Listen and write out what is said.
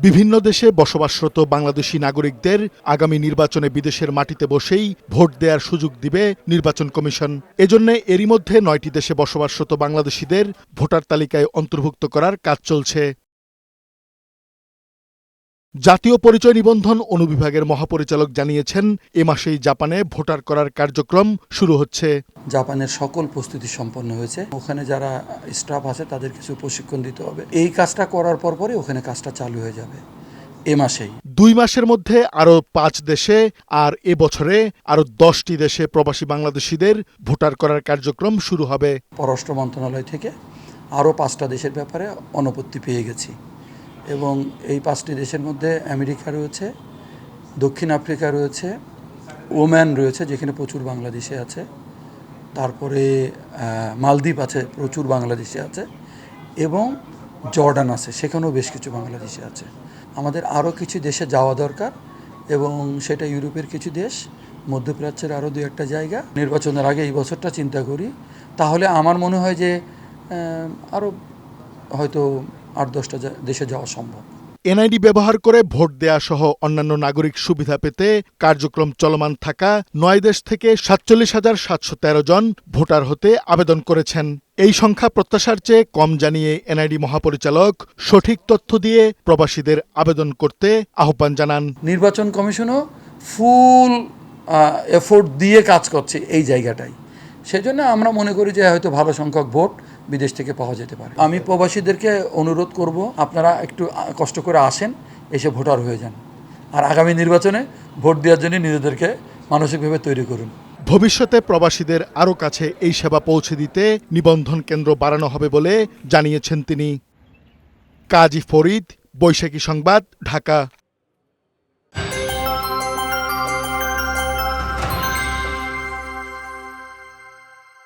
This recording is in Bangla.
বিভিন্ন দেশে বসবাসরত বাংলাদেশি নাগরিকদের আগামী নির্বাচনে বিদেশের মাটিতে বসেই ভোট দেওয়ার সুযোগ দিবে নির্বাচন কমিশন। এজন্য এরই মধ্যে ৯টি দেশে বসবাসরত বাংলাদেশিদের ভোটার তালিকায় অন্তর্ভুক্ত করার কাজ চলছে। জাতীয় পরিচয় নিবন্ধন অনুবিভাগের মহাপরিচালক জানিয়েছেন, এ মাসেই জাপানে ভোটার করার কার্যক্রম শুরু হচ্ছে। জাপানের সকল প্রস্তুতি সম্পন্ন হয়েছে। ওখানে যারা স্টাফ আছে তাদের কিছু প্রশিক্ষণ দিতে হবে। এই কাজটা করার পরে ওখানে কাজটা চালু হয়ে যাবে এ মাসেই। ২ মাসের মধ্যে আরও ৫ দেশে আর এ বছরে আরও ১০টি দেশে প্রবাসী বাংলাদেশিদের ভোটার করার কার্যক্রম শুরু হবে। পররাষ্ট্র মন্ত্রণালয় থেকে আরও ৫টা দেশের ব্যাপারে অনুমতি পেয়ে গেছি এবং এই ৫টি দেশের মধ্যে আমেরিকা রয়েছে, দক্ষিণ আফ্রিকা রয়েছে, ওমান রয়েছে যেখানে প্রচুর বাংলাদেশি আছে, তারপরে মালদ্বীপ আছে, প্রচুর বাংলাদেশি আছে, এবং জর্ডান আছে, সেখানেও বেশ কিছু বাংলাদেশি আছে। আমাদের আরও কিছু দেশে যাওয়া দরকার এবং সেটা ইউরোপের কিছু দেশ, মধ্যপ্রাচ্যের আরও ২-১টা জায়গা। নির্বাচনের আগে এই বছরটা চিন্তা করি, তাহলে আমার মনে হয় যে আরও হয়তো ৮-১০টা দেশে যাওয়া সম্ভব। এনআইডি ব্যবহার করে ভোট দেয়া সহ অন্যান্য নাগরিক সুবিধা পেতে কার্যক্রম চলমান থাকা ৯ দেশ থেকে ৪৭,৭১৩ জন ভোটার হতে আবেদন করেছেন। এই সংখ্যা প্রত্যাশার চেয়ে কম জানিয়ে এনআইডি মহাপরিচালক সঠিক তথ্য দিয়ে প্রবাসীদের আবেদন করতে আহ্বান জানান। নির্বাচন কমিশনও ফুল এফোর্ট দিয়ে কাজ করছে এই জায়গাটায়। সেজন্য আমরা মনে করি যে হয়তো ভালো সংখ্যক ভোট বিদেশ থেকে পাওয়া যেতে পারে। আমি প্রবাসীদেরকে অনুরোধ করব, আপনারা একটু কষ্ট করে আসেন, এসে ভোটার হয়ে যান, আর আগামী নির্বাচনে ভোট দেওয়ার জন্য নিজেদেরকে মানসিকভাবে তৈরি করুন। ভবিষ্যতে প্রবাসীদের আরও কাছে এই সেবা পৌঁছে দিতে নিবন্ধন কেন্দ্র বাড়ানো হবে বলে জানিয়েছেন তিনি। কাজী ফরিদ, বৈশাখী সংবাদ, ঢাকা।